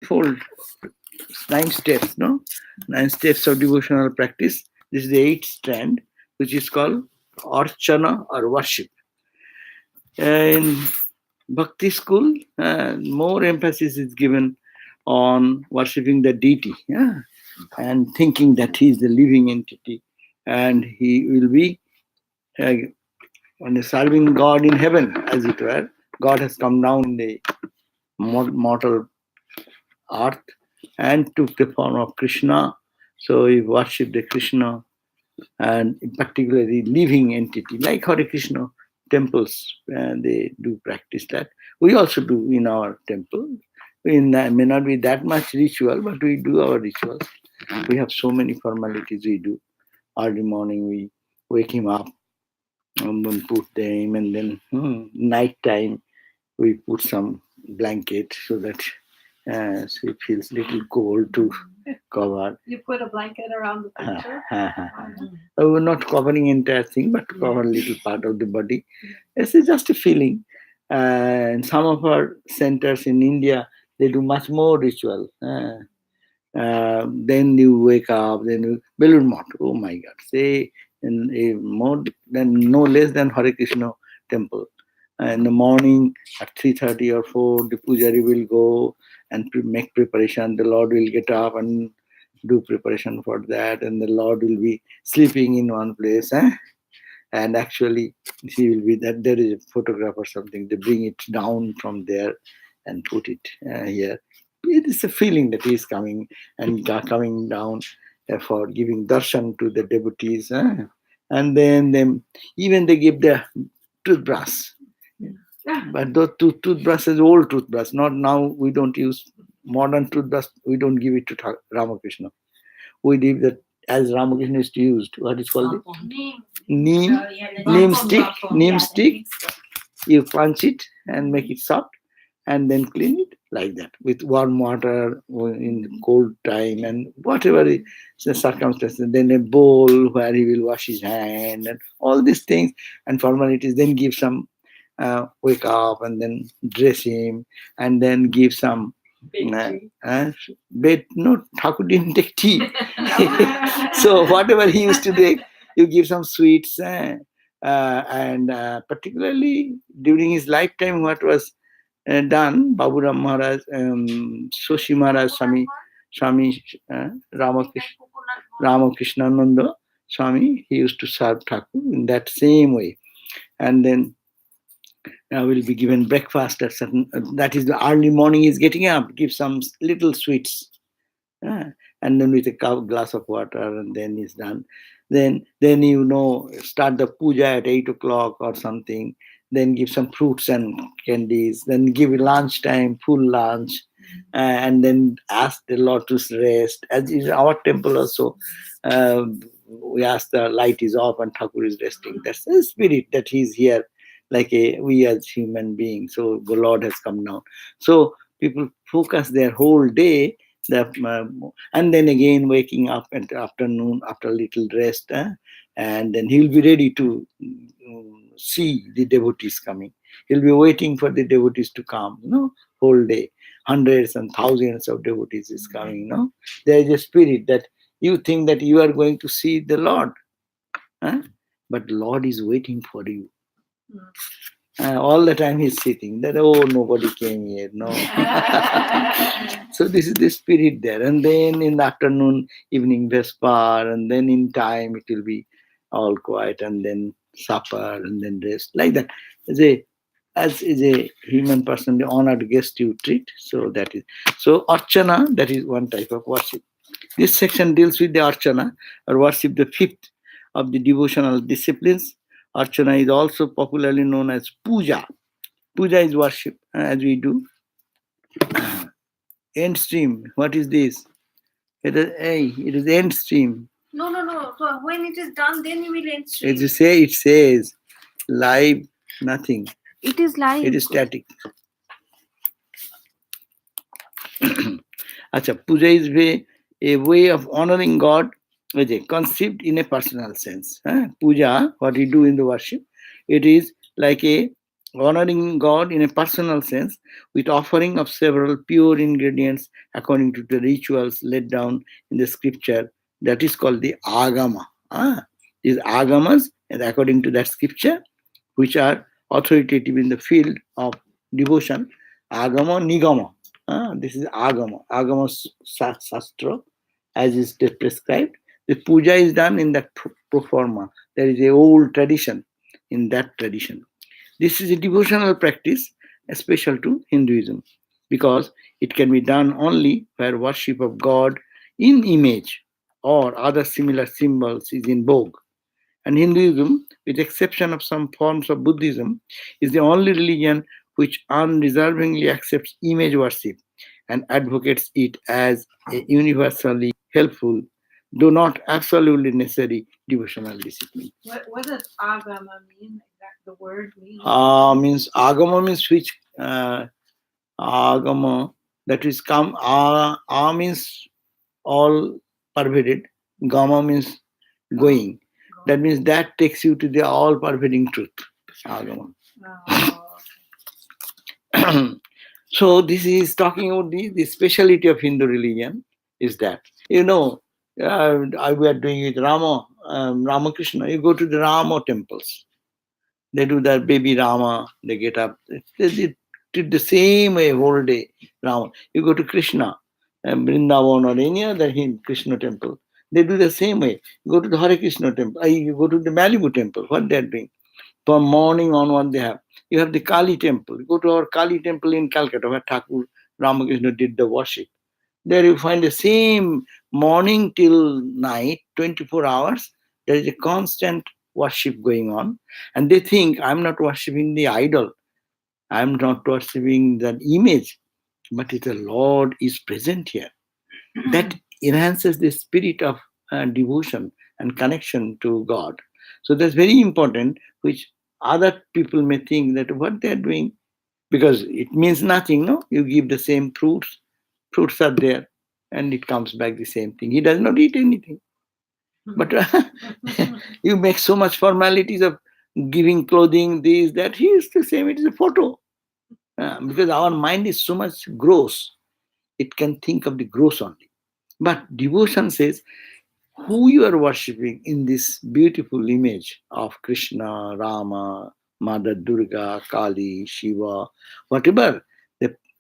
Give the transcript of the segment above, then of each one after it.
fold 9 steps, no? 9 steps of devotional practice. This is the 8th strand, which is called Archana or worship. In Bhakti school, more emphasis is given on worshipping the deity, yeah, and thinking that he is the living entity and he will be uh, serving God in heaven, as it were. God has come down in the mortal earth and took the form of Krishna. So we worship the Krishna and particularly living entity like Hare Krishna temples, and they do practice that. We also do in our temple. May not be that much ritual, but we do our rituals. We have so many formalities we do. Early morning we wake him up and then put them, and then night time we put some blanket so that so it feels little cold to cover. You put a blanket around the picture? We're not covering entire thing, but cover little part of the body. It's just a feeling. And some of our centers in India, they do much more ritual. Then you wake up, then you balloon mott. Oh my God! Say in a more than no less than Hare Krishna temple. In the morning at 3:30 or 4, the pujari will go and make preparation. The Lord will get up and do preparation for that, and the Lord will be sleeping in one place. And actually, he will be that there is a photograph or something. They bring it down from there and put it here. It is a feeling that he is coming and coming down for giving darshan to the devotees. And then even they give the toothbrush. But those toothbrush is old toothbrush. Not now. We don't use modern toothbrush. We don't give it to Ramakrishna. We give that as Ramakrishna is used. What is called it? Neem stick. Neem stick. You punch it and make it soft, and then clean it like that with warm water in cold time and whatever is the circumstances. Then a bowl where he will wash his hand and all these things and formalities. Then give some wake up and then dress him and then give some bed. No, Thakur didn't take tea. So whatever he used to take, you give some sweets. And particularly during his lifetime, what was done, Baburam Maharaj, Soshi Maharaj, Swami Ramakrishnananda Swami, he used to serve Thakur in that same way. And then will be given breakfast at certain, that is the early morning is getting up, give some little sweets. And then with a glass of water, and then it's done. Then start the puja at 8 o'clock or something. Then give some fruits and candies. Then give lunch time, full lunch, and then ask the Lord to rest. As in our temple also, we ask the light is off and Thakur is resting. That's the spirit that he's here, like we as human beings. So the Lord has come down. So people focus their whole day. And then again waking up at afternoon after a little rest, and then he'll be ready to see the devotees coming. He'll be waiting for the devotees to come, whole day. Hundreds and thousands of devotees is coming. There is a spirit that you think that you are going to see the Lord, but Lord is waiting for you. All the time he's sitting that, oh, nobody came here, no. So this is the spirit there. And then in the afternoon, evening Vespar, and then in time it will be all quiet, and then supper, and then rest, like that. As is a human person, the honored guest you treat. So that is, so Archana, that is one type of worship. This section deals with the Archana or worship, the fifth of the devotional disciplines. Archana is also popularly known as puja. Puja is worship, as we do. End stream. What is this? It is end stream. No. So when it is done, then you will end stream. As you say, it says live, nothing. It is live. It is static. Acha, puja is a way of honoring God, conceived in a personal sense. Puja, what we do in the worship, it is like a honoring God in a personal sense with offering of several pure ingredients according to the rituals laid down in the scripture. That is called the agama. These agamas, and according to that scripture, which are authoritative in the field of devotion, agama, nigama. This is agama, agama sastra, as is prescribed. The puja is done in that pro forma. There is a old tradition in that tradition. This is a devotional practice special to Hinduism because it can be done only where worship of God in image or other similar symbols is in vogue. And Hinduism, with exception of some forms of Buddhism, is the only religion which unreservingly accepts image worship and advocates it as a universally helpful, though not absolutely necessary, devotional discipline. What does agama mean? The word means? Agama means which agama, that is come. Means all pervaded. Gama means going. That means that takes you to the all pervading truth. Agama. So this is talking about the speciality of Hindu religion is that, we are doing it Rama, Ramakrishna. You go to the Rama temples. They do that baby Rama, they get up. They did the same way whole day, Rama. You go to Krishna, Vrindavan or any other Krishna temple, they do the same way. You go to the Hare Krishna temple, you go to the Malibu temple, what they're doing. From morning onward they have. You have the Kali temple. You go to our Kali temple in Calcutta where Thakur Ramakrishna did the worship. There you find the same morning till night, 24 hours, there is a constant worship going on. And they think, I'm not worshipping the idol. I'm not worshipping that image. But the Lord is present here. That enhances the spirit of devotion and connection to God. So that's very important, which other people may think that what they're doing, because it means nothing, no? You give the same fruits are there, and it comes back the same thing. He does not eat anything. But you make so much formalities of giving clothing, this, that. He is the same, it is a photo. Because our mind is so much gross, it can think of the gross only. But devotion says, who you are worshipping in this beautiful image of Krishna, Rama, Mother Durga, Kali, Shiva, whatever,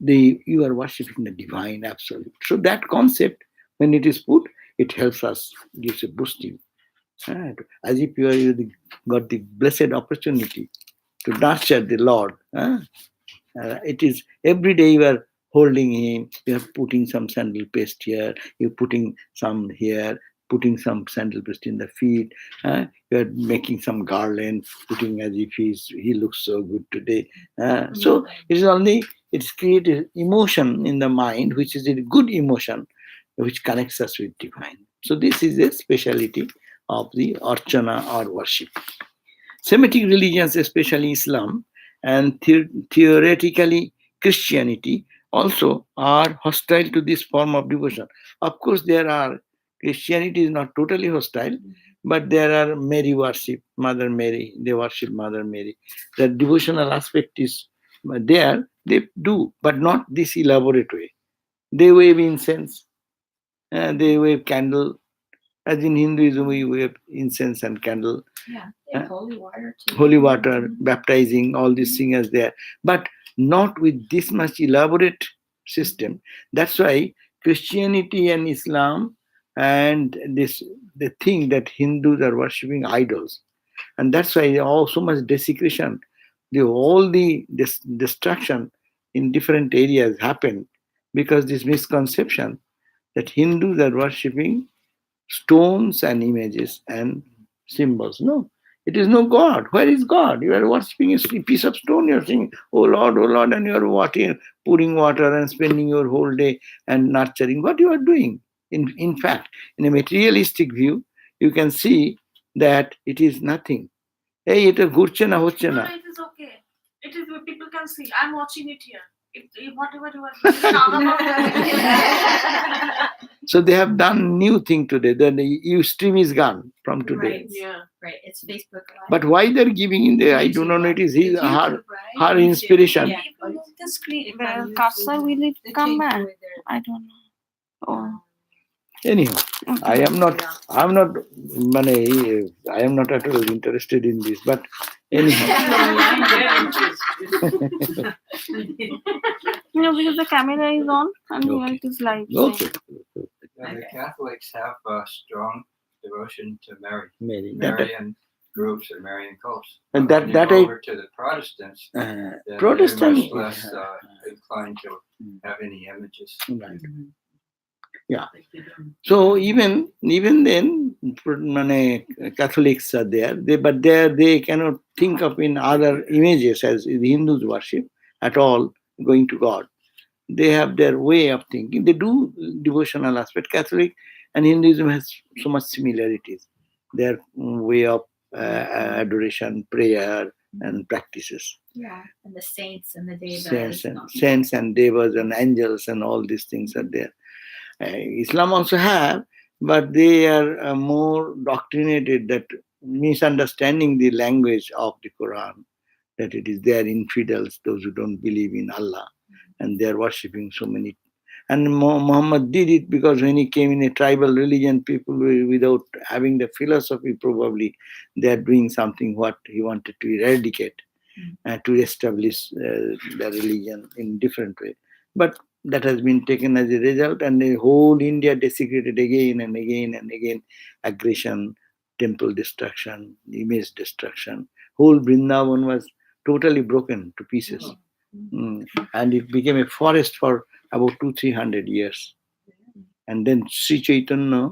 you are worshipping the divine absolute. So that concept, when it is put, it helps us, gives a boosting. As if you got the blessed opportunity to nurture the Lord. It is every day you are holding him, you are putting some sandal paste here, you're putting some here, putting some sandal paste in the feet, you are making some garland, putting as if he looks so good today. So it is only, it's created emotion in the mind, which is a good emotion, which connects us with divine. So this is a speciality of the Archana or worship. Semitic religions, especially Islam and theoretically Christianity, also are hostile to this form of devotion. Of course, Christianity is not totally hostile, but there are Mary worship, Mother Mary, they worship Mother Mary. The devotional aspect is there, they do, but not this elaborate way. They wave incense, they wave candle. As in Hinduism, we wave incense and candle. Holy water too. Holy water, baptizing, all these things are there. But not with this much elaborate system. That's why Christianity and Islam and the thing that Hindus are worshipping idols. And that's why so much desecration, all the destruction in different areas happened because this misconception that Hindus are worshipping stones and images and symbols. No, it is no God. Where is God? You are worshipping a piece of stone. You are saying, oh Lord, and you are pouring water and spending your whole day and nurturing. What you are doing? In fact, in a materialistic view, you can see that it is nothing. Hey, it is gurchana hochana. No, it is okay. It is, people can see. I'm watching it here. Whatever you are doing. So they have done new thing today. The stream is gone. from today. Right. Yeah. Right. It's Facebook Live. But why they're giving in there, I do not know. It is his, her inspiration. Yeah. People move the screen. On Cursor, will it They come changed back? the way they're- I don't know. Oh. Anyhow, I Okay. am not at all interested in this, but anyhow. No, because the camera is on and here Okay. it is live. Okay. Yeah, the Catholics have a strong devotion to Mary. Mary. Marian groups or Marian cults. And When you that go I- over to the Protestants, then Protestant. they're much less inclined to have any images. Right. Yeah. So even then, Catholics are there. But they cannot think of in other images as the Hindus worship at all, going to God. They have their way of thinking. They do devotional aspect. Catholic and Hinduism has so much similarities. Their way of adoration, prayer, and practices. Yeah. And the saints and the devas. Saints and devas and angels and all these things are there. Islam also have, but they are more doctrinated, that misunderstanding the language of the Quran, that it is their infidels, those who don't believe in Allah, and they are worshipping so many. And Muhammad did it because when he came in a tribal religion, people were without having the philosophy, probably they are doing something what he wanted to eradicate, to establish the religion in different way. But that has been taken as a result, and the whole India desecrated again and again and again. Aggression, temple destruction, image destruction. Whole Vrindavan was totally broken to pieces. And it became a forest for about 200-300 years. And then Sri Chaitanya,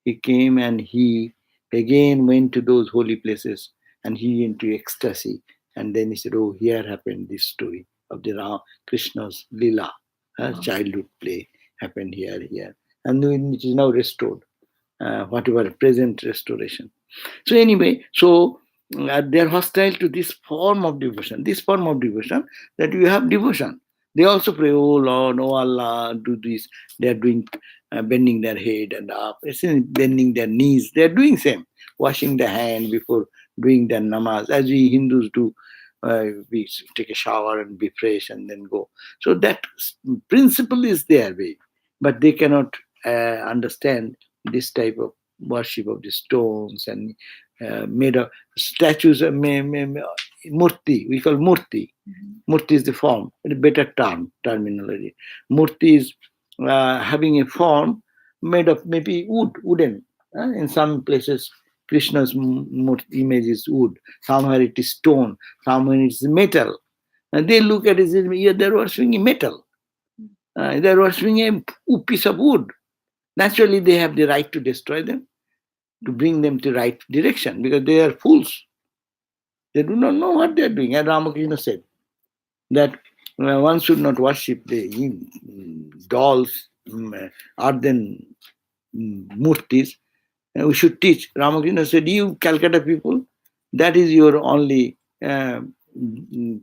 he came and he again went to those holy places and he into ecstasy. And then he said, oh, here happened this story of the Krishna's Lila, childhood play happened here. And then it is now restored, whatever present restoration. So anyway, they're hostile to this form of devotion. That you have devotion. They also pray, oh Lord, oh Allah, do this. They're doing, bending their head and up, bending their knees. They're doing same, washing their hand before doing their namaz, as we Hindus do. We take a shower and be fresh and then go. So that principle is their way, but they cannot understand this type of worship of the stones and made of statues, murti, we call murti. Murti is the form, a better terminology. Murti is having a form made of maybe wooden. In some places, Krishna's image is wood, somewhere it is stone, somewhere it is metal. And they look at it and say, yeah, they're worshipping a metal. They're worshipping a piece of wood. Naturally, they have the right to destroy them, to bring them to right direction, because they are fools. They do not know what they are doing. And Ramakrishna said that one should not worship the dolls, earthen murtis. We should teach. Ramakrishna said, you Calcutta people, that is your only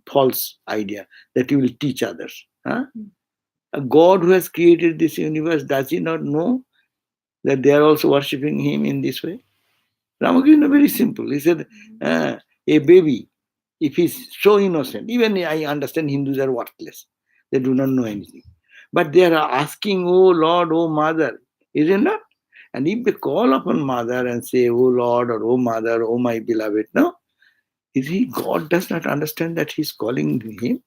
false idea, that you will teach others. A God who has created this universe, does he not know that they are also worshipping him in this way? Ramakrishna, very simple. He said, a baby, if he's so innocent, even I understand Hindus are worthless. They do not know anything. But they are asking, oh Lord, oh Mother, is it not? And if they call upon Mother and say, oh Lord, or oh Mother, oh my beloved, no? God does not understand that he's calling him?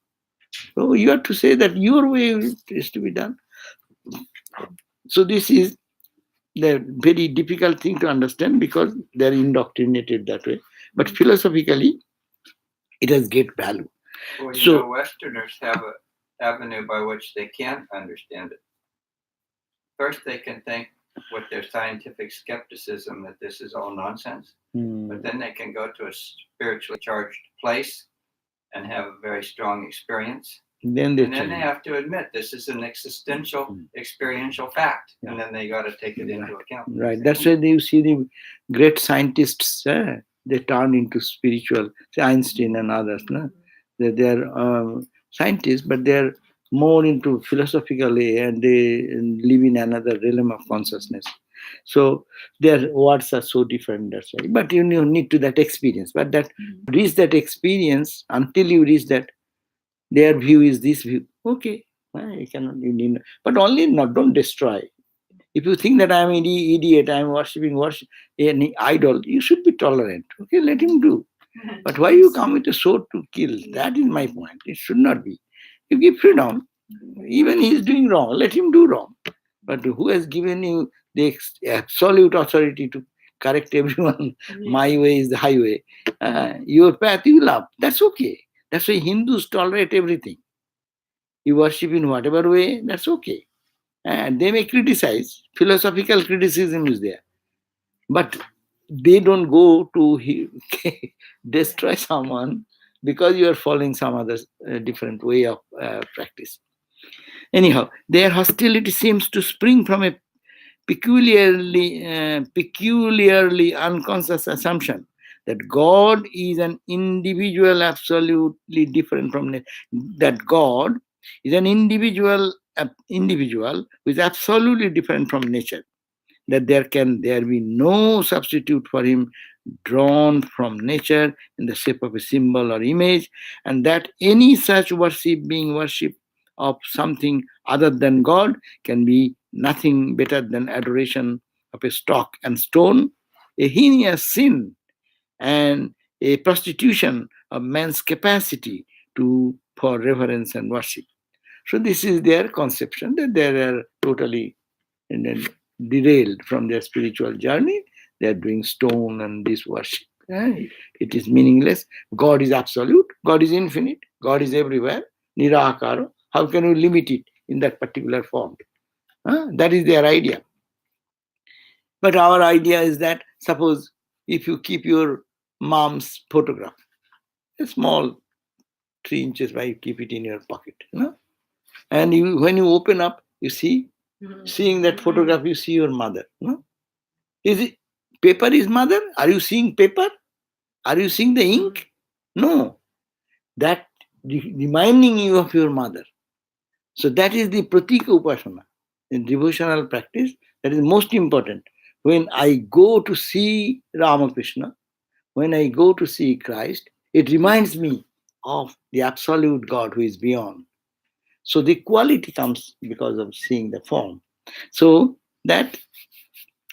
So you have to say that your way is to be done. So this is the very difficult thing to understand because they're indoctrinated that way. But philosophically, it has great value. Well, So- Westerners have an avenue by which they can understand it. First, they can think with their scientific skepticism that this is all nonsense, but then they can go to a spiritually charged place and have a very strong experience. Then they And then they change. have to admit this is an existential, experiential fact, and then they got to take it into account. Right. That's why you see the great scientists, they turn into spiritual, say Einstein and others. No? They're scientists, but they're more into philosophical way and they live in another realm of consciousness. So their words are so different. That's why. But you need to that experience. But that reach that experience, until you reach that, their view is this view. Okay, you cannot. You need, but only not. Don't destroy. If you think that I am an idiot, I am worshiping any idol, you should be tolerant. Okay, let him do. But why you come with a sword to kill? That is my point. It should not be. You give freedom. Even he is doing wrong, let him do wrong. But who has given you the absolute authority to correct everyone? My way is the highway. Your path you love. That's okay. That's why Hindus tolerate everything. You worship in whatever way, that's okay. And they may criticize. Philosophical criticism is there. But they don't go to destroy someone because you are following some other different way of practice. Anyhow, their hostility seems to spring from a peculiarly unconscious assumption that God is an individual absolutely different from that God is an individual who is absolutely different from nature, that there be no substitute for him drawn from nature in the shape of a symbol or image, and that any such being worship of something other than God can be nothing better than adoration of a stock and stone, a heinous sin, and a prostitution of man's capacity for reverence and worship. So this is their conception, that they are totally derailed from their spiritual journey. They are doing stone and this worship. It is meaningless. God is absolute. God is infinite. God is everywhere. Nirakara. How can you limit it in that particular form? That is their idea. But our idea is that, suppose if you keep your mom's photograph, a small 3 inches by, you keep it in your pocket, and when you open up, you see, seeing that photograph, you see your mother. Is it paper is mother? Are you seeing paper? Are you seeing the ink? No. That reminding you of your mother. So that is the pratika upasana. In devotional practice, that is most important. When I go to see Ramakrishna, when I go to see Christ, it reminds me of the absolute God who is beyond. So the quality comes because of seeing the form. So that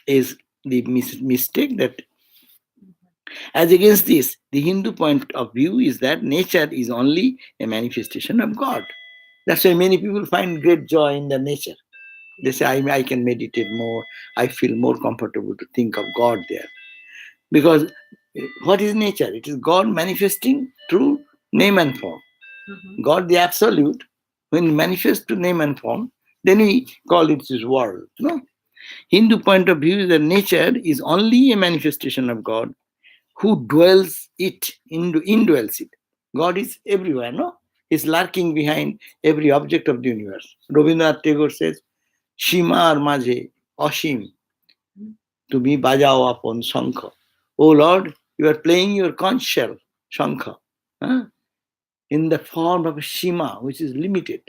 is the mistake. That as against this, the Hindu point of view is that nature is only a manifestation of God. That's why many people find great joy in the nature. They say, I can meditate more, I feel more comfortable to think of God there. Because what is nature? It is God manifesting through name and form. God the absolute, when he manifests to name and form, then we call it his world. No. Hindu point of view is that nature is only a manifestation of God who dwells it, indwells it. God is everywhere, no? He's lurking behind every object of the universe. Rabindranath Tagore says, Shimar Maje Ashim, tumi bajao apon shankha. Oh Lord, you are playing your conch shell, shankha, in the form of a shima, which is limited,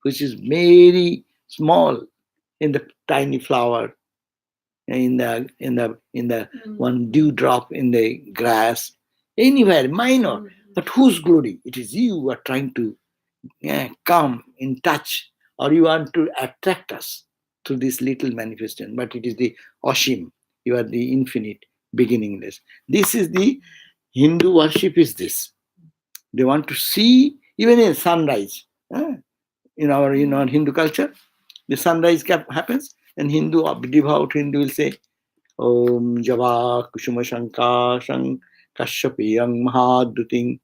which is very small, in the tiny flower, in the one dewdrop in the grass, anywhere minor. But whose glory? It is you who are trying to come in touch, or you want to attract us to this little manifestation. But it is the Ashim. You are the infinite, beginningless. This is the Hindu worship. Is this? They want to see even a sunrise. In our Hindu culture, the sunrise happens, and devout Hindu will say, Om Java Kushuma Shankashang Kashyapiyang Mahaduting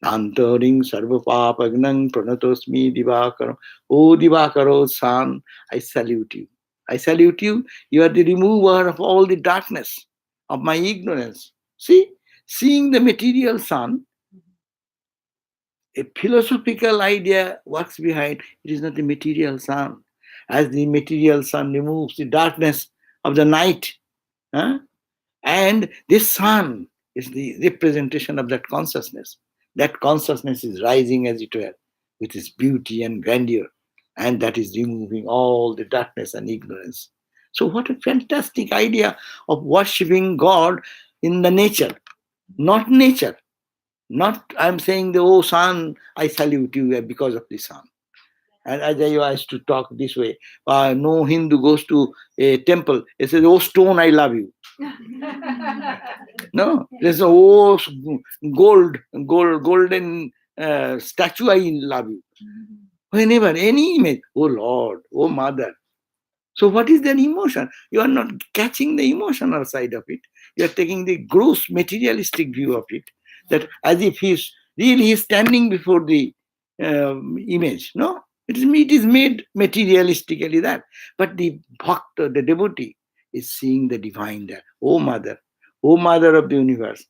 Antaring Sarvapapagnang Pranatosmi Divakaram. Oh Divakaro San, I salute you. I salute you. You are the remover of all the darkness of my ignorance. See, seeing the material sun, a philosophical idea works behind. It is not the material sun. As the material sun removes the darkness of the night, and this sun is the representation of that consciousness. That consciousness is rising, as it were, with its beauty and grandeur, and that is removing all the darkness and ignorance. So what a fantastic idea of worshipping God in the nature, not nature. Not I'm saying the oh sun, I salute you because of the sun. And as I used to talk this way, no Hindu goes to a temple. He says, "Oh stone, I love you." No, there's a oh golden statue, I love you. Whenever any image, oh Lord, oh Mother. So what is that emotion? You are not catching the emotional side of it. You are taking the gross materialistic view of it. That as if he's really standing before the image. No, it is made materialistically that. But the bhakta, the devotee, is seeing the divine there. Oh Mother of the universe,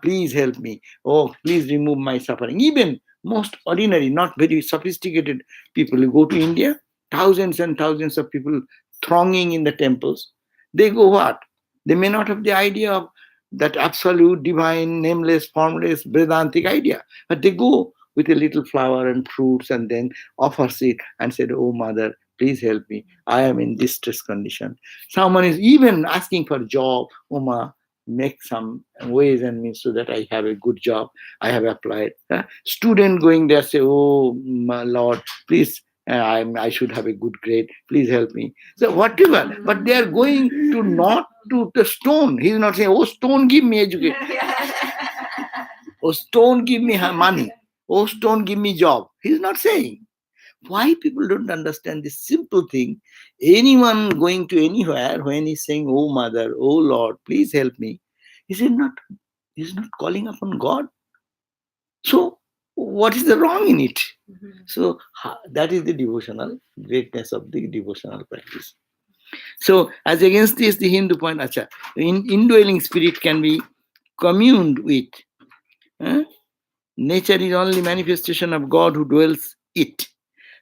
please help me. Oh, please remove my suffering. Even most ordinary, not very sophisticated people who go to India, thousands and thousands of people thronging in the temples, they go what? They may not have the idea of that absolute, divine, nameless, formless, Vedantic idea, but they go with a little flower and fruits and then offers it and said, "Oh Mother, please help me. I am in distress condition." Someone is even asking for a job. "Oh Ma, make some ways and means so that I have a good job. I have applied." Student going there say, "Oh my Lord, please, I should have a good grade. Please help me." So whatever, but they are going to not to the stone. He is not saying, "Oh stone, give me education. Oh stone, give me money. Oh stone, give me job." He is not saying. Why people don't understand this simple thing? Anyone going to anywhere when he's saying, "Oh Mother, oh Lord, please help me," he's not calling upon God. So what is the wrong in it? So that is the devotional greatness of the devotional practice. So as against this, the Hindu point, acha, indwelling spirit can be communed with. Nature is only manifestation of God who dwells it.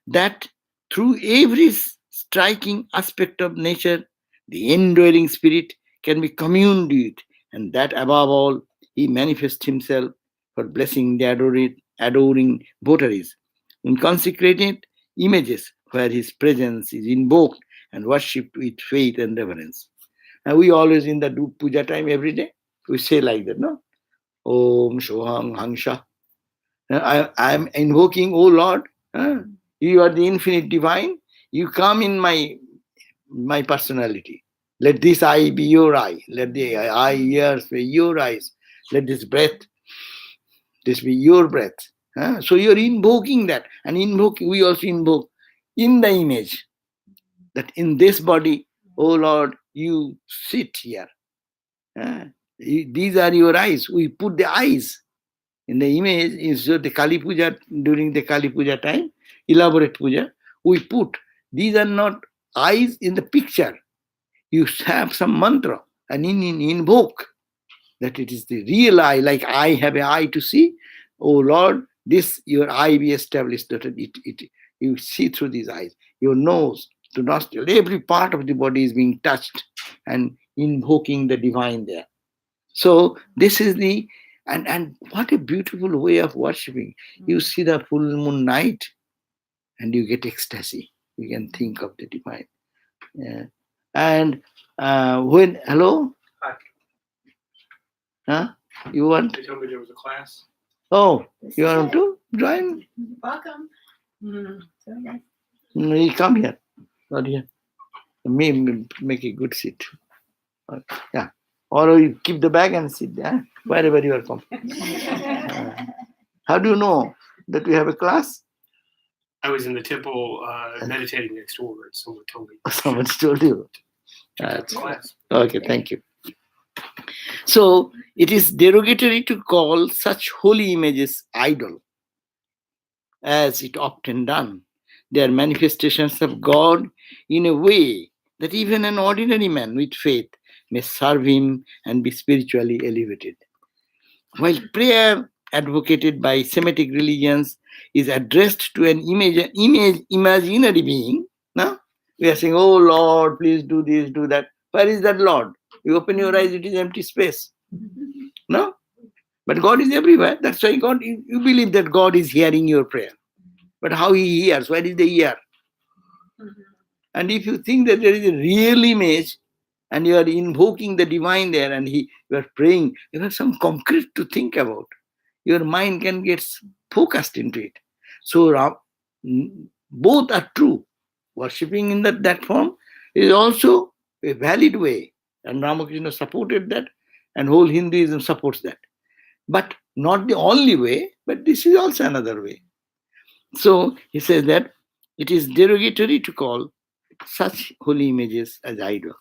That through every striking aspect of nature, the indwelling spirit can be communed with, and that above all, he manifests himself for blessing the adoring votaries in consecrated images where his presence is invoked and worshipped with faith and reverence. And we always in the do puja time every day, we say like that, no? Om Shoham Hangsha. I am invoking, "Oh Lord, you are the infinite divine. You come in my personality. Let this eye be your eye. Let the eye, ears be your eyes. Let this breath, this be your breath." So you are invoking that. And we also invoke in the image that in this body, "Oh Lord, you sit here. These are your eyes." We put the eyes in the image. Is the Kali Puja, during the Kali Puja time, elaborate puja, we put, these are not eyes in the picture. You have some mantra and invoke that it is the real eye, like I have an eye to see. "Oh Lord, this your eye be established, that you see through these eyes. Your nose to nostril, every part of the body is being touched and invoking the divine there." So this is the and what a beautiful way of worshipping. You see the full moon night and you get ecstasy. You can think of the divine. Yeah. And when hello? Hi. Huh? You want? They told me there was a class. Oh, you want to join? Welcome. So nice. You come here. Not here. Make a good seat. Yeah. Or you keep the bag and sit there, wherever you are comfortable. How do you know that we have a class? I was in the temple meditating next door, and someone told me. Someone told you. Class. Okay, thank you. So it is derogatory to call such holy images idol, as it often done. They are manifestations of God in a way that even an ordinary man with faith may serve him and be spiritually elevated. While prayer advocated by Semitic religions is addressed to an imaginary being, no? We are saying, "Oh Lord, please do this, do that." Where is that Lord? You open your eyes, it is empty space. No? But God is everywhere. That's why God, you believe that God is hearing your prayer. But how he hears? Where is the ear? And if you think that there is a real image and you are invoking the divine there and you are praying, you have some concrete to think about. Your mind can get focused into it. So both are true. Worshipping in that form is also a valid way. And Ramakrishna supported that, and whole Hinduism supports that. But not the only way, but this is also another way. So he says that it is derogatory to call such holy images as idol.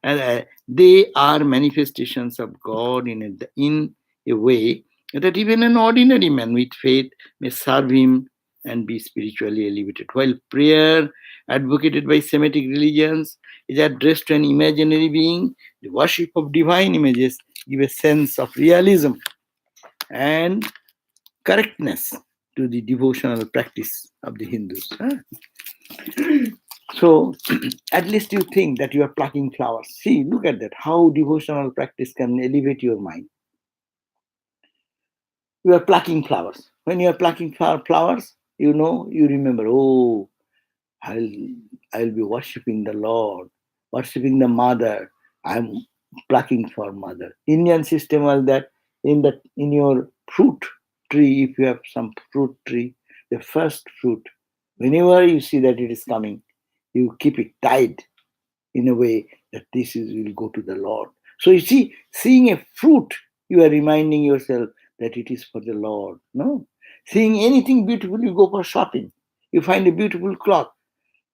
And they are manifestations of God in a way that even an ordinary man with faith may serve him and be spiritually elevated. While prayer, advocated by Semitic religions, is addressed to an imaginary being, the worship of divine images give a sense of realism and correctness to the devotional practice of the Hindus. So, at least you think that you are plucking flowers. See, look at that, how devotional practice can elevate your mind. You are plucking flowers. When you are plucking flowers, you remember, oh, I'll be worshipping the Lord, worshipping the mother. I'm plucking for mother. Indian system was that in your fruit tree, if you have some fruit tree, the first fruit, whenever you see that it is coming, you keep it tied in a way that will go to the Lord. So you see, seeing a fruit, you are reminding yourself that it is for the Lord. No, seeing anything beautiful, you go for shopping. You find a beautiful cloth,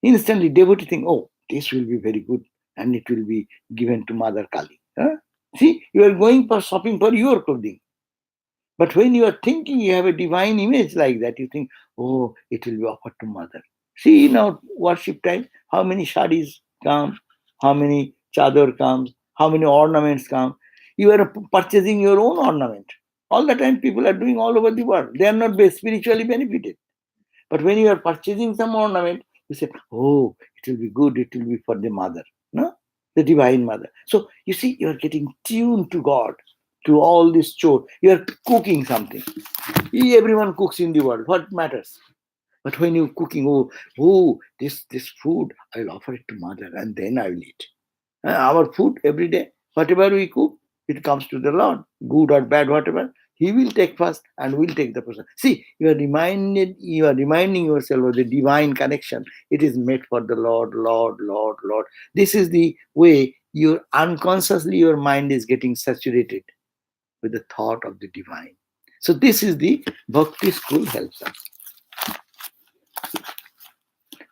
instantly devotee think, oh, this will be very good, and it will be given to Mother Kali. See, you are going for shopping for your clothing. But when you are thinking you have a divine image like that, you think, oh, it will be offered to Mother. See, now worship time, how many shadis come, how many chador comes, how many ornaments come. You are purchasing your own ornament. All the time people are doing all over the world. They are not spiritually benefited. But when you are purchasing some ornament, you say, oh, it will be good, it will be for the Mother, no? The Divine Mother. So you see, you are getting tuned to God, to all this chore. You are cooking something. Everyone cooks in the world. What matters? But when you're cooking, this food, I'll offer it to Mother and then I will eat. Our food every day, whatever we cook, it comes to the Lord, good or bad, whatever. He will take first and will take the person. See, you are reminding yourself of the divine connection. It is made for the Lord, Lord, Lord, Lord. This is the way unconsciously your mind is getting saturated with the thought of the divine. So this is the Bhakti school helps us.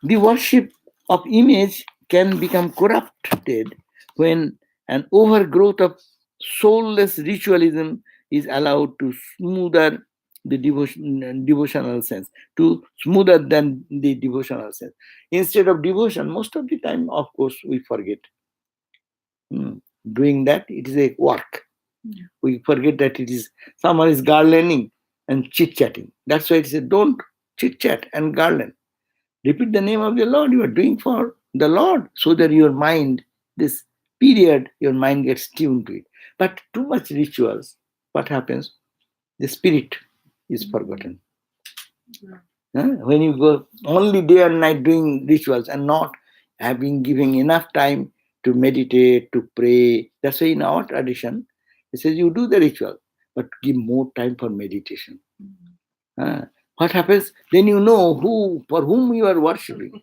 The worship of image can become corrupted when an overgrowth of soulless ritualism is allowed to smoother the devotional sense, to smoother than the devotional sense. Instead of devotion, most of the time, of course, we forget. Doing that, it is a work. We forget that someone is garlanding and chit-chatting. That's why it says, don't chit-chat and garland. Repeat the name of the Lord. You are doing for the Lord, so that your mind, this period, your mind gets tuned to it. But too much rituals, what happens? The spirit is forgotten. When you go only day and night doing rituals and not giving enough time to meditate, to pray. That's why in our tradition, it says you do the ritual, but give more time for meditation. What happens? Then you know for whom you are worshipping.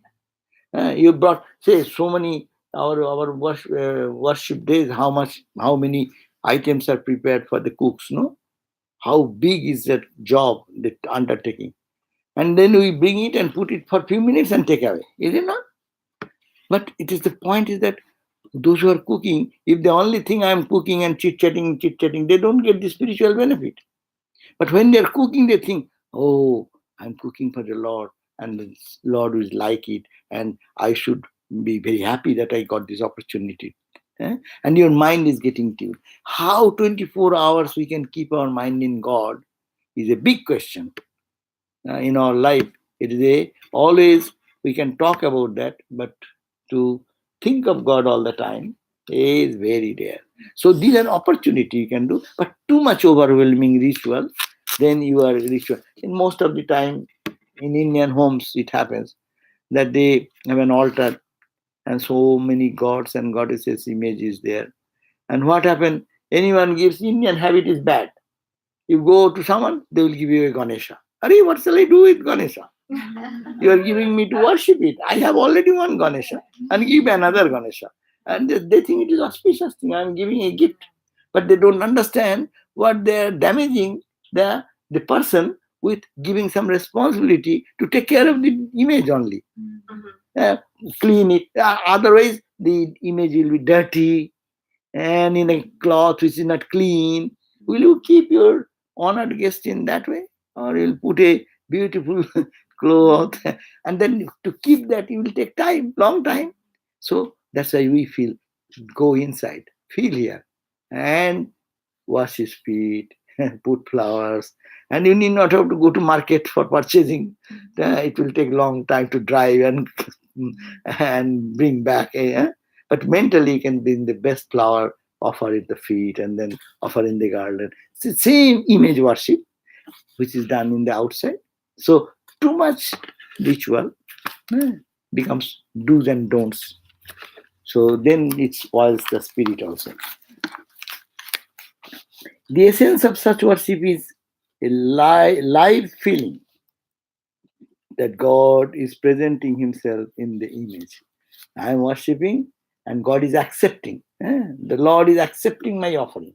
You brought, say, so many our worship days. How many items are prepared for the cooks? No, how big is that job, that undertaking? And then we bring it and put it for a few minutes and take away. Is it not? But the point is that those who are cooking, if the only thing I am cooking and chit-chatting, they don't get the spiritual benefit. But when they are cooking, they think, oh, I'm cooking for the Lord, and the Lord will like it, and I should be very happy that I got this opportunity. And your mind is getting tuned. How 24 hours we can keep our mind in God is a big question in our life. It is always we can talk about that, but to think of God all the time is very rare. So these are opportunity you can do, but too much overwhelming ritual, then you are ritual. In most of the time, in Indian homes, it happens that they have an altar and so many gods and goddesses images there. And what happened? Anyone gives, Indian habit is bad. You go to someone, they will give you a Ganesha. Arey, what shall I do with Ganesha? You are giving me to worship it. I have already one Ganesha, and give another Ganesha. And they think it is auspicious thing. I am giving a gift. But they don't understand what they are damaging the person with giving some responsibility to take care of the image only. Clean it. Otherwise, the image will be dirty and in a cloth which is not clean. Will you keep your honored guest in that way? Or you'll put a beautiful cloth, and then to keep that, it will take time, long time. So that's why we feel, go inside, feel here, and wash his feet, put flowers, and you need not have to go to market for purchasing. It will take long time to drive and bring back. But mentally, you can bring the best flower, offer at the feet, and then offer in the garden. It's the same image worship, which is done in the outside. So too much ritual becomes do's and don'ts. So then it spoils the spirit also. The essence of such worship is a live feeling that God is presenting himself in the image. I am worshipping and God is accepting. The Lord is accepting my offering.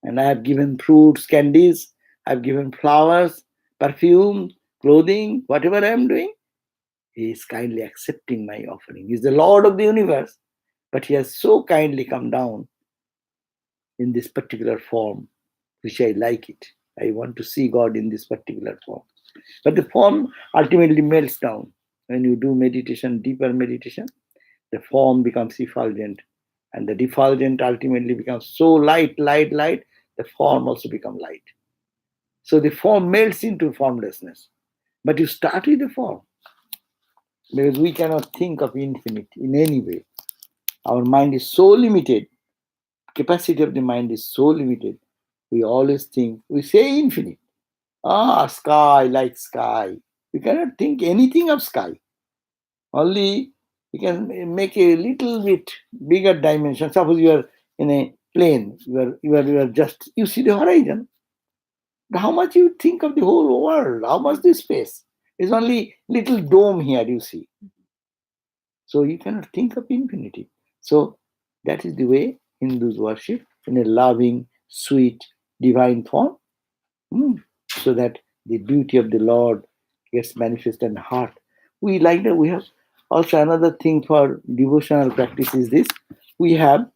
And I have given fruits, candies, I have given flowers, perfume, clothing, whatever I am doing. He is kindly accepting my offering. He is the Lord of the universe, but he has so kindly come down in this particular form, which I like it. I want to see God in this particular form. But the form ultimately melts down. When you do meditation, deeper meditation, the form becomes effulgent. And the effulgent ultimately becomes so light, the form also becomes light. So the form melts into formlessness. But you start with the form. Because we cannot think of infinite in any way. Our mind is so limited. Capacity of the mind is so limited. We always think, we say infinite. Sky, like sky. You cannot think anything of sky. Only you can make a little bit bigger dimension. Suppose you are in a plane, you are just, you see the horizon. How much you think of the whole world? How much the space? It's only little dome here you see. So you cannot think of infinity. So that is the way Hindus worship, in a loving, sweet, divine form, so that the beauty of the Lord gets manifest in the heart. We like that. We have also another thing for devotional practice is this. We have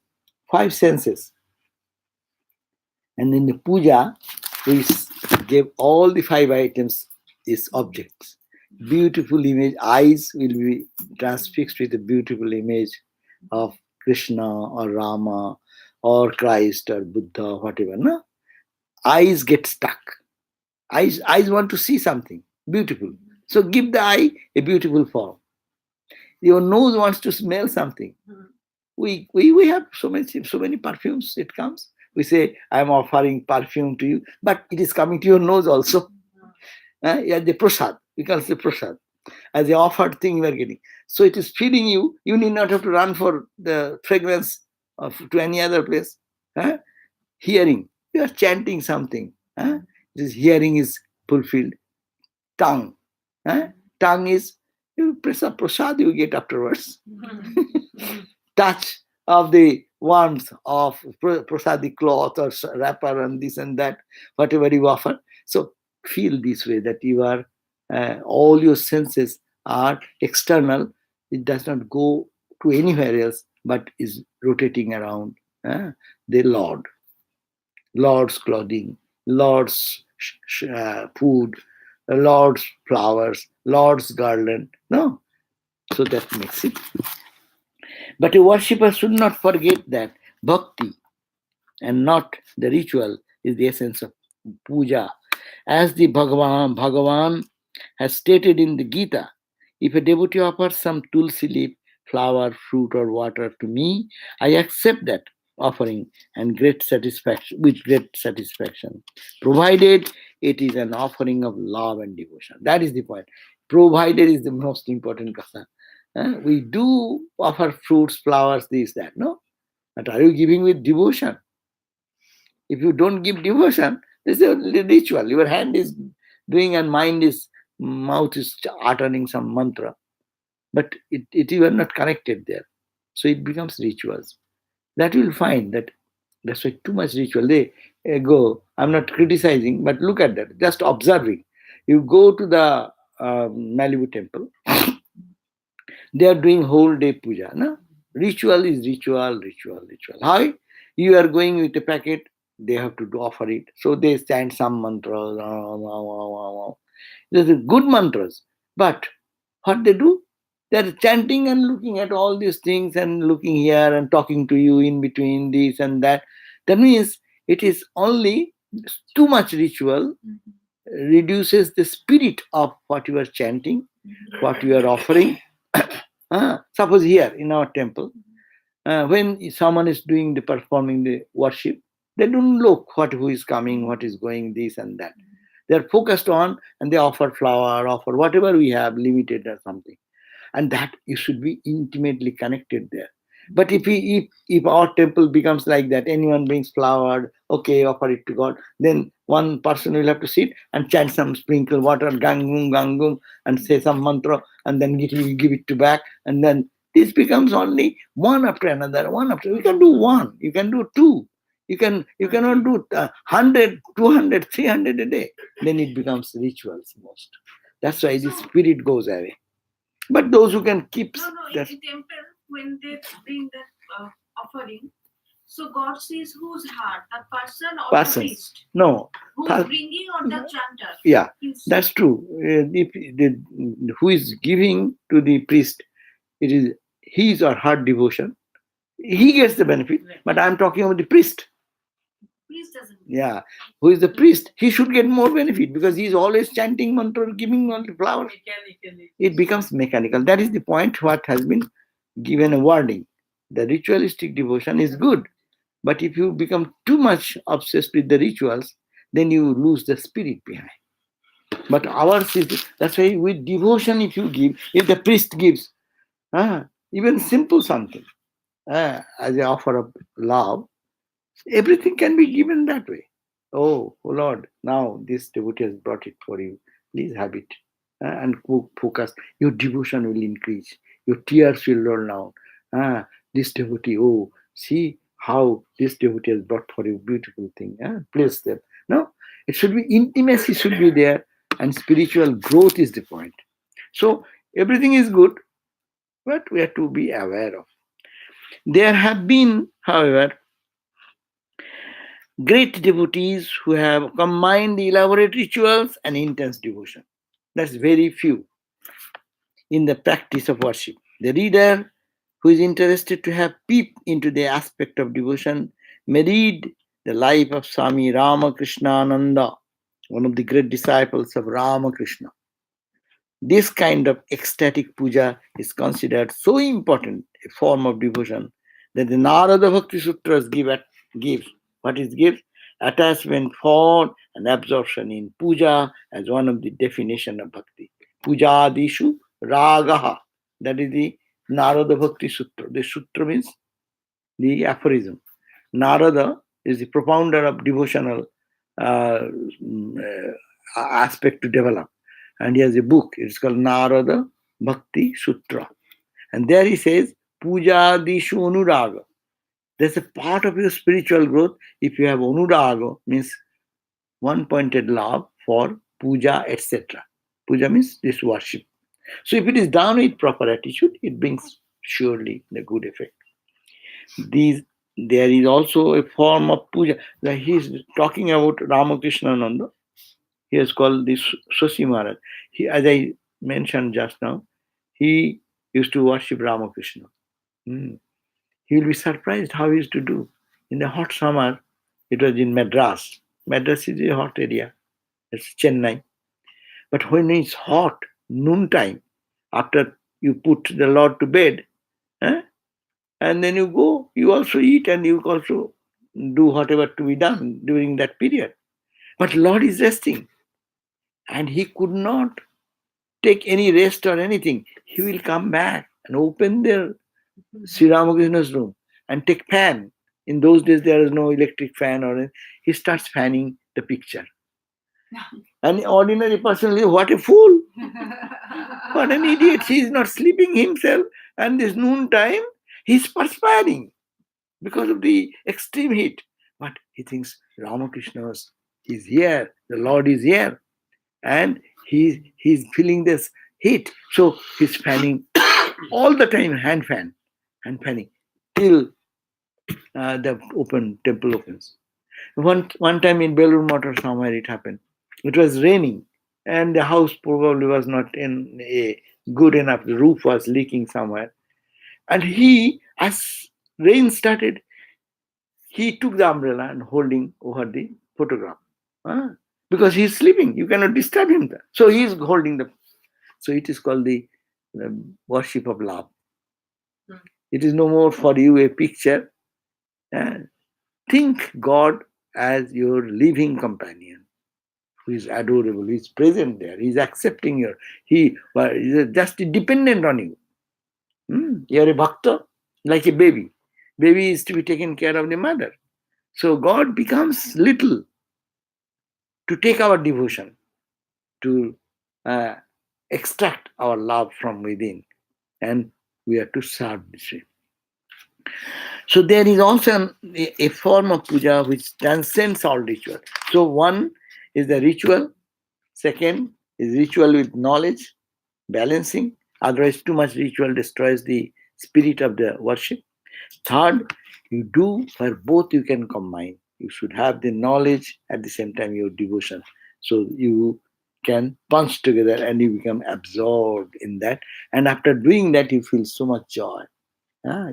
5 senses. And in the puja, we give all the 5 items as objects. Beautiful image, eyes will be transfixed with a beautiful image of Krishna or Rama or Christ or Buddha or whatever. No? Eyes get stuck. Eyes want to see something beautiful. So give the eye a beautiful form. Your nose wants to smell something. We have so many perfumes. It comes. We say, I am offering perfume to you, but it is coming to your nose also. The prasad. We can say prasad. As the offered thing you are getting. So it is feeding you. You need not have to run for the fragrance to any other place. Hearing. You are chanting something. This hearing is fulfilled. Tongue. Tongue is, you press a prasad you get afterwards. Touch of the warmth of prasadi cloth or wrapper and this and that, whatever you offer. So feel this way that you are, all your senses are external. It does not go to anywhere else, but is rotating around the Lord. Lord's clothing, Lord's food, Lord's flowers, Lord's garland. No. So that makes it. But a worshipper should not forget that bhakti and not the ritual is the essence of puja. As the Bhagavan has stated in the Gita, if a devotee offers some tulsi leaf, flower, fruit, or water to me, I accept that offering and with great satisfaction, provided it is an offering of love and devotion. That is the point. Provided is the most important katha. We do offer fruits, flowers, this, that, no? But are you giving with devotion? If you don't give devotion, this is a ritual. Your hand is doing and mouth is uttering some mantra. But you are not connected there. So it becomes rituals. That you will find that that's why too much ritual. They go, I'm not criticizing, but look at that, just observing. You go to the Malibu temple, they are doing whole day puja. No? Ritual is ritual. How? You are going with a packet, they have to offer it. So they chant some mantras. These are good mantras. But what they do? They are chanting and looking at all these things and looking here and talking to you in between this and that. That means it is only too much ritual reduces the spirit of what you are chanting, what you are offering. Suppose here in our temple, when someone is performing the worship, they don't look who is coming, what is going, this and that. They are focused on, and they offer flower, offer whatever we have, limited or something. And that you should be intimately connected there. But if our temple becomes like that, anyone brings flower, okay, offer it to God, then one person will have to sit and chant some sprinkle water, gangung, gangung, and say some mantra, and then give it to back, and then this becomes only one after another, one after. You can do one, you can do two, you cannot do 100, 200, 300 a day. Then it becomes rituals most. That's why the spirit goes away. But those who can keep No, that, in temple, when they bring that offering, so God sees whose heart, the person or Person. the priest, no, who's bringing or the chanter. yeah, He's- that's true. Who is giving to the priest, it is his or her devotion. He gets the benefit, but I'm talking about the priest. priest doesn't. Yeah, who is the priest? He should get more benefit because he is always chanting mantra, giving all the flowers. Mechanically. It becomes mechanical. That is the point. What has been given a warning. The ritualistic devotion is good, but if you become too much obsessed with the rituals, then you lose the spirit behind. But ours is, that's why with devotion, if you give, if the priest gives, even simple something, as an offer of love, everything can be given that way. Oh Lord, now this devotee has brought it for you. Please have it. And focus. Your devotion will increase. Your tears will roll down. This devotee, oh, see how this devotee has brought for you beautiful thing. Place them. No, it should be intimacy should be there, and spiritual growth is the point. So everything is good, but we have to be aware of. There have been, however, great devotees who have combined the elaborate rituals and intense devotion. That's very few in the practice of worship. The reader who is interested to have peep into the aspect of devotion may read the life of Swami Ramakrishnananda, one of the great disciples of Ramakrishna. This kind of ecstatic puja is considered so important a form of devotion that the Narada Bhakti Sutras gives what it gives attachment for and absorption in puja as one of the definition of bhakti. Puja adishu ragaha. That is the Narada Bhakti Sutra. The sutra means the aphorism. Narada is the propounder of devotional aspect to develop. And he has a book, it's called Narada Bhakti Sutra. And there he says, Puja Dishu Anuraga. There's a part of your spiritual growth if you have Anuraga, means one-pointed love for puja, etc. Puja means this worship. So if it is done with proper attitude, it brings surely the good effect. There is also a form of puja. Like he is talking about Ramakrishnananda. He is called this Shashi Maharaj. As I mentioned just now, he used to worship Ramakrishna. He will be surprised how he used to do. In the hot summer, it was in Madras. Madras is a hot area. It's Chennai. But when it's hot, noontime, after you put the Lord to bed, and then you go, you also eat and you also do whatever to be done during that period. But Lord is resting. And he could not take any rest or anything. He will come back and open their Sri Ramakrishna's room and take fan. In those days, there is no electric fan or anything. He starts fanning the picture. An ordinary person will say, what a fool, what an idiot. He is not sleeping himself, and this noon time, he's perspiring because of the extreme heat. But he thinks Ramakrishna is here, the Lord is here, and he's feeling this heat. So he's fanning all the time, hand fanning, till the temple opens. One time in Belur Math somewhere it happened. It was raining, and the house probably was not in a good enough. The roof was leaking somewhere, and he, as rain started, he took the umbrella and holding over the photograph. Because he's sleeping, you cannot disturb him. So he is holding the. So it is called the worship of love. It is no more for you a picture. Think God as your living companion, who is adorable, who is present there, he is accepting your, he is just dependent on you. You are a bhakta, like a baby. Baby is to be taken care of the mother. So God becomes little to take our devotion, to extract our love from within, and we are to serve this way. So there is also a form of puja which transcends all ritual. So one is the ritual, second is ritual with knowledge, balancing, otherwise too much ritual destroys the spirit of the worship. Third, you do where both you can combine. You should have the knowledge at the same time your devotion. So you can punch together and you become absorbed in that. And after doing that, you feel so much joy.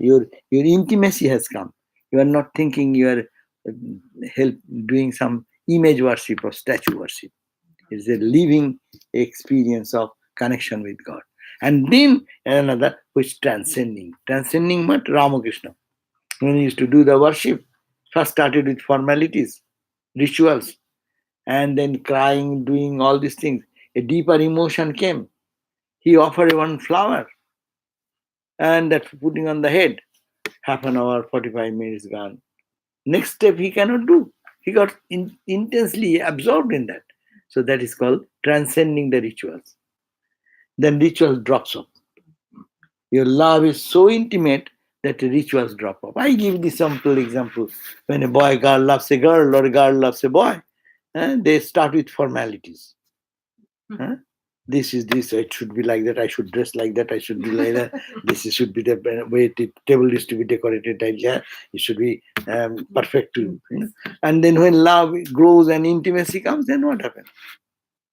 Your intimacy has come. You are not thinking you are doing some image worship or statue worship. It's a living experience of connection with God. And then another which transcending what? Ramakrishna. When he used to do the worship, first started with formalities, rituals, and then crying, doing all these things. A deeper emotion came. He offered one flower, and that putting on the head. Half an hour, 45 minutes gone. Next step he cannot do. He got intensely absorbed in that. So that is called transcending the rituals. Then ritual drops off. Your love is so intimate that the rituals drop off. I give this simple example. When a girl loves a girl or a girl loves a boy, they start with formalities. This is this, it should be like that, I should dress like that, I should be like that, should be the way the table is to be decorated, it should be perfect too. And then when love grows and intimacy comes, then what happens?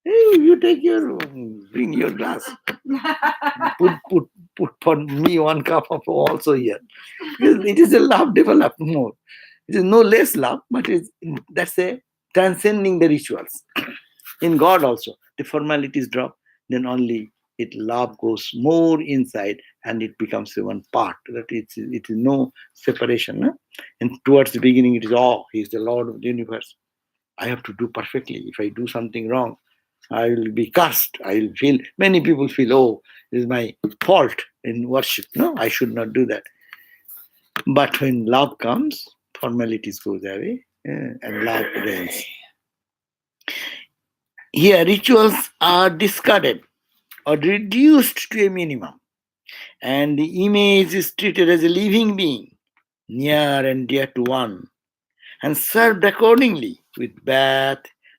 Hey, you bring your glass, put for me one cup of also here. Because it is a love developed more. It is no less love, but that's a transcending the rituals. In God also, the formalities drop, then only love goes more inside and it becomes one part. That it is no separation. No? And towards the beginning, it is, he is the Lord of the universe. I have to do perfectly. If I do something wrong, I will be cursed. I will feel, many people feel, this is my fault in worship. No, I should not do that. But when love comes, formalities goes away and love reigns. Here, rituals are discarded or reduced to a minimum, and the image is treated as a living being, near and dear to one, and served accordingly with bath,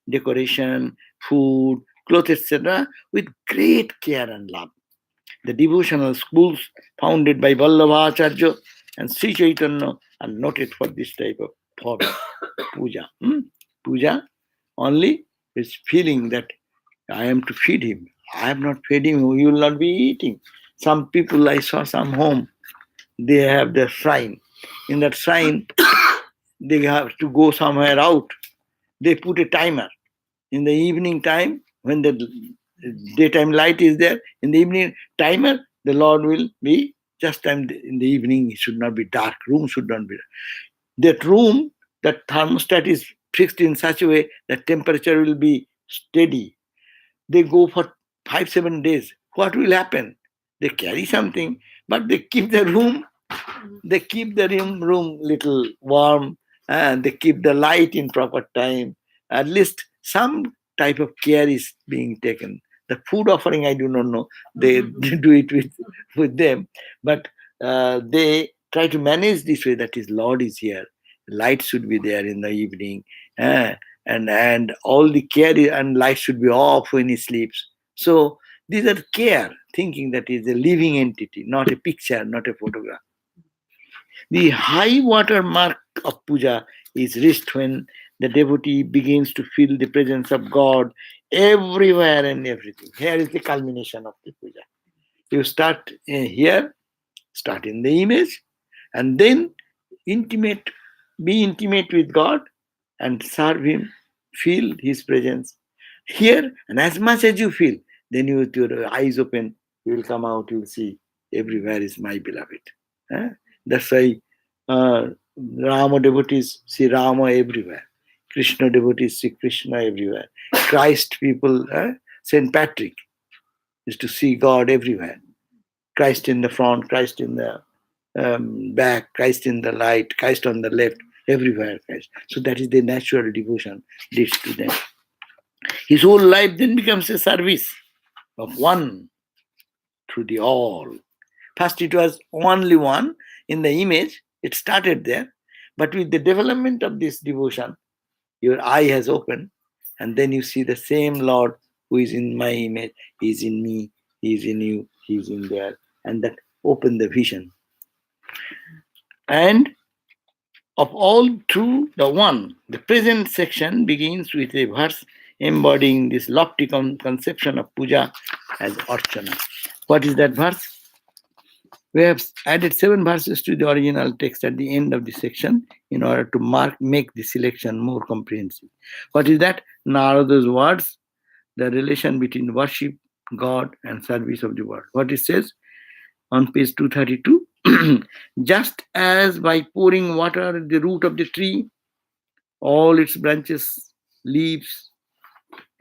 decoration, food, clothes, etc., with great care and love. The devotional schools founded by Vallabhacharya and Sri Chaitanya are noted for this type of form of puja. Puja only is feeling that I am to feed him. I have not fed him, he will not be eating. Some people, I saw some home, they have their shrine. In that shrine, they have to go somewhere out. They put a timer. In the evening time, when the daytime light is there, in the evening timer, the Lord will be just time in the evening. It should not be dark. Room should not be dark. That room, that thermostat is fixed in such a way that temperature will be steady. They go for 5-7 days. What will happen? They carry something, but they keep the room. They keep the room little warm, and they keep the light in proper time. At least some type of care is being taken. The food offering, I do not know. They do it with them, but they try to manage this way. That is, Lord is here. Light should be there in the evening, and all the care and light should be off when he sleeps. So these are care, thinking that is a living entity, not a picture, not a photograph. The high water mark of puja is reached when the devotee begins to feel the presence of God everywhere and everything. Here is the culmination of the puja. You start here, start in the image, and then be intimate with God and serve Him, feel His presence here, and as much as you feel, then you, with your eyes open, you will come out, you will see everywhere is my beloved. That's why Rama devotees see Rama everywhere. Krishna devotees see Krishna everywhere. Christ people, Saint Patrick is to see God everywhere. Christ in the front, Christ in the back, Christ in the light, Christ on the left, everywhere Christ. So that is the natural devotion leads to them. His whole life then becomes a service of one through the all. First it was only one in the image, it started there, but with the development of this devotion, your eye has opened, and then you see the same Lord who is in my image, He is in me, He is in you, He is in there, and that opened the vision. And of all through the one, the present section begins with a verse embodying this lofty conception of puja as archana. What is that verse? We have added 7 verses to the original text at the end of the section in order to make the selection more comprehensive. What is that? Narada's words, the relation between worship, God, and service of the world. What it says on page 232, just as by pouring water at the root of the tree, all its branches, leaves,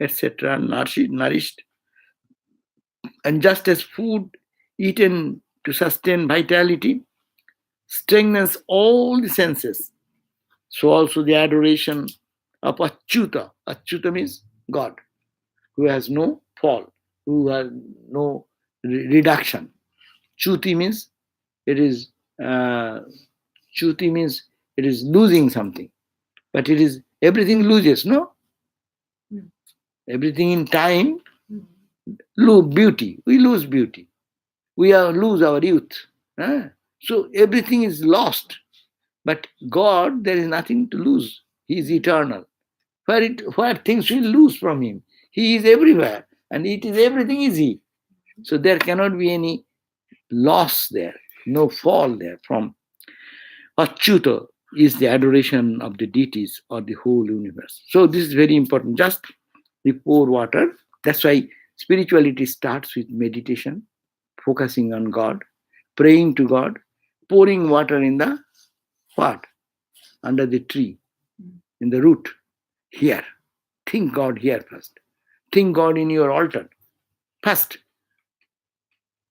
etc. nourished, and just as food eaten to sustain vitality strengthens all the senses, so also the adoration of Achyuta. Achyuta means God, who has no fall, who has no reduction. Chuti means it is losing something, but it is everything loses, no? Everything in time lose beauty. We lose beauty. We lose our youth. So everything is lost. But God, there is nothing to lose. He is eternal. Where things will lose from Him, He is everywhere, and everything is He. So there cannot be any loss there, no fall there from. Achyuta is the adoration of the deities or the whole universe. So this is very important. Just we pour water. That's why spirituality starts with meditation, focusing on God, praying to God, pouring water in the what? Under the tree, in the root. Here. Think God here first. Think God in your altar first.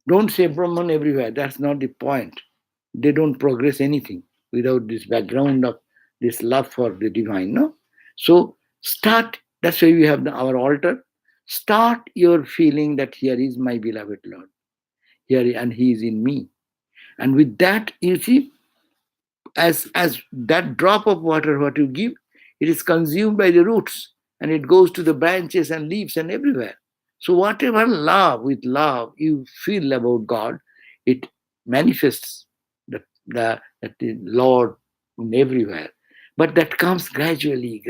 Don't say Brahman everywhere. That's not the point. They don't progress anything without this background of this love for the divine. No? So start. That's why we have our altar. Start your feeling that here is my beloved Lord. Here, and He is in me. And with that, you see, as that drop of water what you give, it is consumed by the roots, and it goes to the branches and leaves and everywhere. So whatever with love you feel about God, it manifests the Lord in everywhere. But that comes gradually.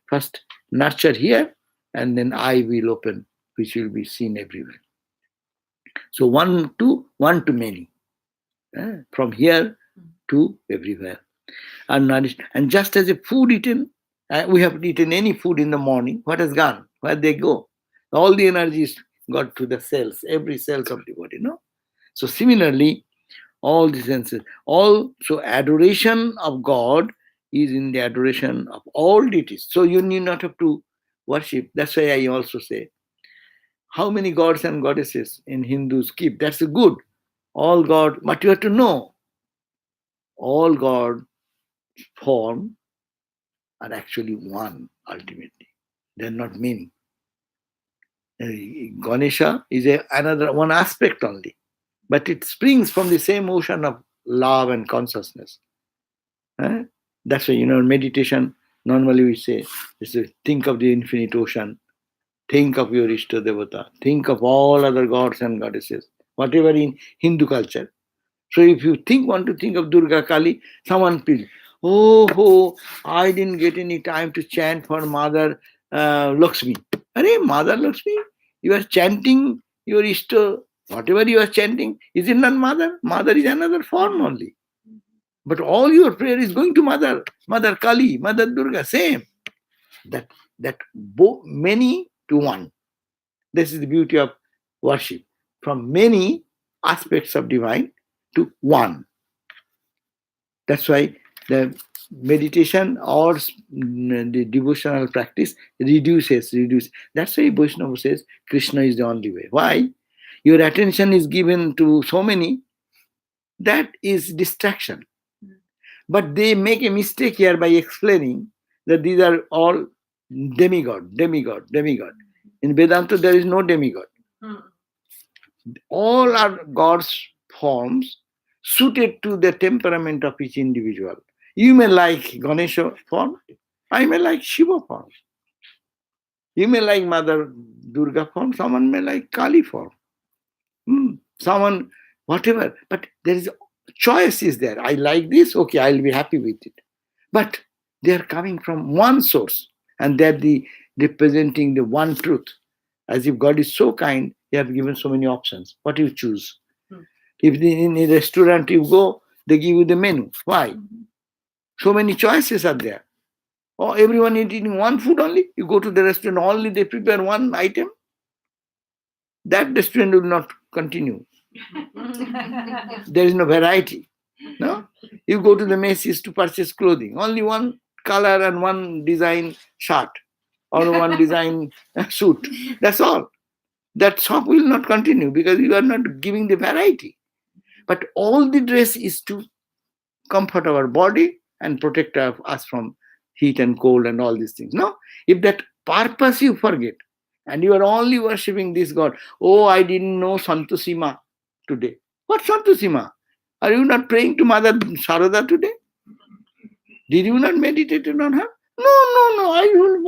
First nurture here, and then eye will open, which will be seen everywhere. So one to many. From here to everywhere. Unnourished. And just as a food eaten, we have eaten any food in the morning, what has gone? Where they go? All the energies got to the cells, every cells of the body, no? So similarly, all the senses, so adoration of God is in the adoration of all deities. So you need not have to worship. That's why I also say, how many gods and goddesses in Hindus keep? That's a good. All God, but you have to know, all God form are actually one ultimately. They're not many. Ganesha is another one aspect only, but it springs from the same ocean of love and consciousness. That's why, meditation, normally we say, think of the infinite ocean, think of your Ishta Devata, think of all other gods and goddesses, whatever in Hindu culture. So if you want to think of Durga Kali, someone feels, oh, I didn't get any time to chant for Mother Lakshmi. Arey, Mother Lakshmi, you are chanting your Ishta, whatever you are chanting, is it not Mother? Mother is another form only. But all your prayer is going to Mother Kali, Mother Durga, same. That many to one. This is the beauty of worship. From many aspects of divine to one. That's why the meditation or the devotional practice reduces. That's why Vaishnava says Krishna is the only way. Why? Your attention is given to so many, that is distraction. But they make a mistake here by explaining that these are all demigod. In Vedanta, there is no demigod. All are God's forms suited to the temperament of each individual. You may like Ganesha form, I may like Shiva form. You may like Mother Durga form, someone may like Kali form. Someone, whatever. But there is choice is there. I like this, okay, I'll be happy with it. But they are coming from one source, and they're representing the one truth. As if God is so kind, He have given so many options. What do you choose? If in a restaurant you go, they give you the menu. Why? So many choices are there. Or everyone is eating one food only. You go to the restaurant, only they prepare one item. That restaurant will not continue. There is no variety. No? You go to the Macy's to purchase clothing. Only one color and one design shirt or one design suit. That's all. That shop will not continue because you are not giving the variety. But all the dress is to comfort our body and protect us from heat and cold and all these things. No? If that purpose you forget and you are only worshipping this God, oh, I didn't know Santosima today. What Santosima? Are you not praying to Mother Sarada today? Did you not meditate on her? No,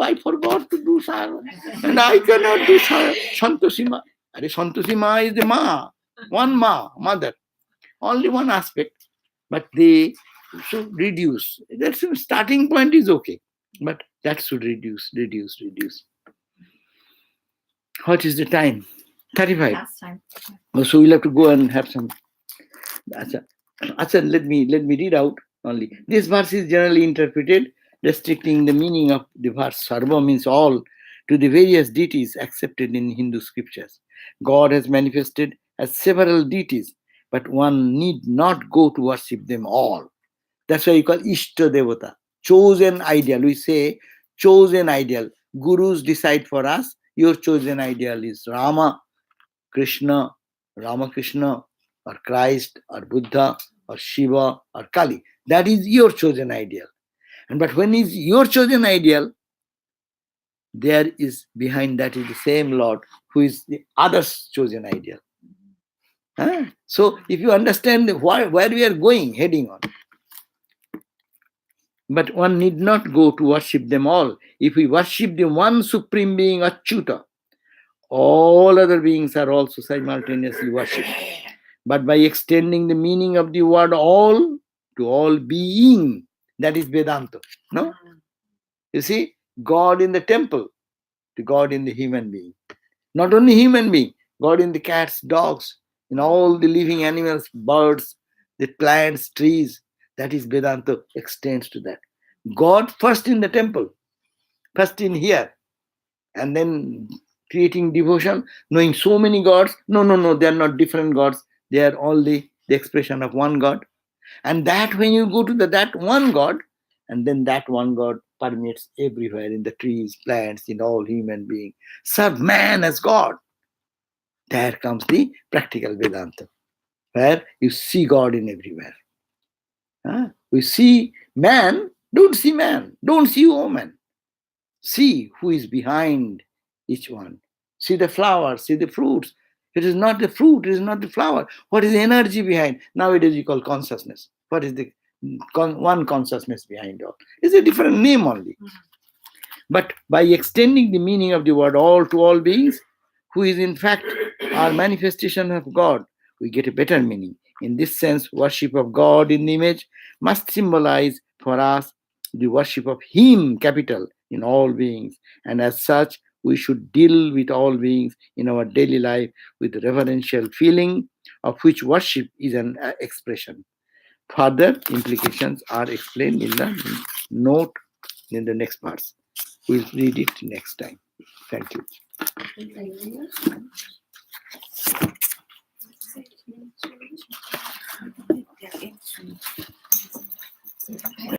I forgot to do Sarada. And I cannot do Santosima. Santosima is the Ma, one Ma, Mother. Only one aspect. But they should reduce. That's the starting point is okay. But that should reduce. What is the time? 35. Last time. So we'll have to go and have some. Let me read out only. This verse is generally interpreted restricting the meaning of the verse. Sarva means all to the various deities accepted in Hindu scriptures. God has manifested as several deities, but one need not go to worship them all. That's why you call Ishta Devata, chosen ideal. We say chosen ideal. Gurus decide for us. Your chosen ideal is Rama, Krishna, Ramakrishna, or Christ, or Buddha, or Shiva, or Kali. That is your chosen ideal. But when is your chosen ideal, there is behind that is the same Lord who is the other's chosen ideal. So if you understand where we are going, heading on. But one need not go to worship them all. If we worship the one supreme being, Achyuta, all other beings are also simultaneously worshipped. But by extending the meaning of the word all to all being, that is Vedanta. No? You see, God in the temple to God in the human being. Not only human being, God in the cats, dogs, in all the living animals, birds, the plants, trees. That is Vedanta extends to that. God first in the temple, first in here, and then creating devotion, knowing so many gods. No, they are not different gods. They are only the expression of one God. And that when you go to that one God, and then that one God permeates everywhere in the trees, plants, in all human beings. Serve man as God. There comes the practical Vedanta, where you see God in everywhere. We see man, don't see man, don't see woman. See who is behind each one. See the flowers, see the fruits. It is not the fruit, it is not the flower. What is the energy behind? Nowadays you call consciousness. What is the one consciousness behind all? It's a different name only. But by extending the meaning of the word all to all beings, who is in fact our manifestation of God, we get a better meaning. In this sense, worship of God in the image must symbolize for us the worship of Him, capital, in all beings. And as such, we should deal with all beings in our daily life with reverential feeling, of which worship is an expression. Further implications are explained in the note in the next parts. We'll read it next time. Thank you. Thank you.